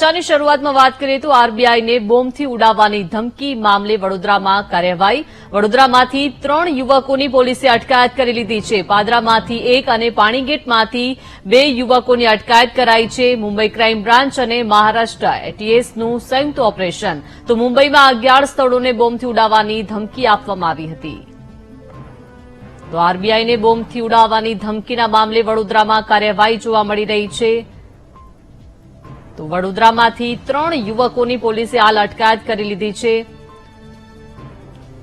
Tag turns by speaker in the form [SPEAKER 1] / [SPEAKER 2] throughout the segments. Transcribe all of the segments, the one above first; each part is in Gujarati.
[SPEAKER 1] ચર્ચાની શરૂઆતમાં વાત કરીએ તો આરબીઆઈને બોમ્બથી ઉડાવવાની ધમકી મામલે વડોદરામાં કાર્યવાહી. વડોદરામાંથી 3 યુવકોની પોલીસે અટકાયત કરી લીધી છે. પાદરામાંથી 1 અને પાણીગેટમાંથી 2 યુવકોની અટકાયત કરાઈ છે. મુંબઈ ક્રાઇમ બ્રાન્ચ અને મહારાષ્ટ્ર એટીએસનું સંયુક્ત ઓપરેશન. તો મુંબઈમાં 11 સ્થળોને બોમ્બથી ઉડાવવાની ધમકી આપવામાં આવી હતી. તો આરબીઆઈને બોમ્બથી ઉડાવવાની ધમકીના મામલે વડોદરામાં કાર્યવાહી જોવા મળી રહી છે. તો વડોદરામાંથી 3 યુવકોની પોલીસે હાલ અટકાયત કરી લીધી છે.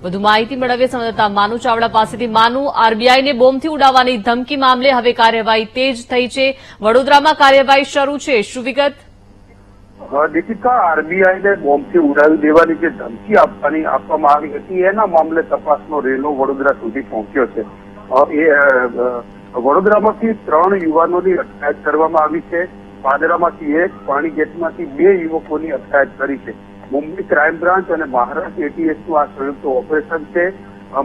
[SPEAKER 1] વધુ માહિતી મેળવીએ સંવાદદાતા માનુ ચાવડા પાસેથી. માનુ, આરબીઆઈને બોમ્બથી ઉડાવવાની ધમકી મામલે હવે કાર્યવાહી તેજ થઈ છે. વડોદરામાં કાર્યવાહી શરૂ છે. શું વિગત?
[SPEAKER 2] દીપિકા, આરબીઆઈને બોમ્બથી ઉડાવી દેવાની જે ધમકી આપવામાં આવી હતી એના મામલે તપાસનો રેલો વડોદરા સુધી પહોંચ્યો છે. વડોદરામાંથી 3 યુવાનોની અટકાયત કરવામાં આવી છે. પાદરામાંથી 1, પાણીગેટમાંથી 2 યુવકોની અટકાયત કરી છે. મુંબઈ ક્રાઇમ બ્રાન્ચ અને મહારાષ્ટ્ર એટીએસનું આ સંયુક્ત ઓપરેશન છે.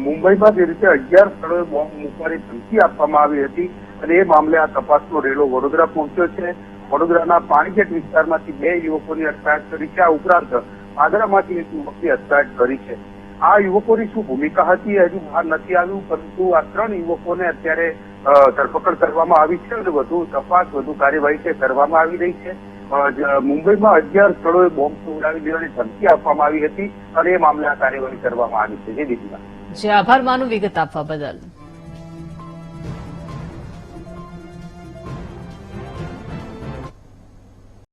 [SPEAKER 2] મુંબઈમાં જે રીતે 11 સ્થળોએ બોમ્બ મૂકવાની ધમકી આપવામાં આવી હતી અને એ મામલે આ તપાસનો રેલો વડોદરા પહોંચ્યો છે. વડોદરાના પાણીગેટ વિસ્તારમાંથી 2 યુવકોની અટકાયત કરી છે. આ ઉપરાંત પાદરામાંથી 1 યુવકની અટકાયત કરી છે. આ યુવકોની શું ભૂમિકા હતી હજુ બહાર નથી આવ્યું, પરંતુ આ 3 યુવકોને અત્યારે ધરપકડ કરવામાં આવી છે અને વધુ તપાસ, વધુ કાર્યવાહી છે કરવામાં આવી રહી છે. મુંબઈમાં 11 સ્થળોએ બોમ્બ ઉડાવી દેવાની ધમકી આપવામાં આવી હતી અને એ મામલે આ કાર્યવાહી કરવામાં આવી છે. જે દીપિકા.
[SPEAKER 1] આભાર માનું વિગત આપવા બદલ.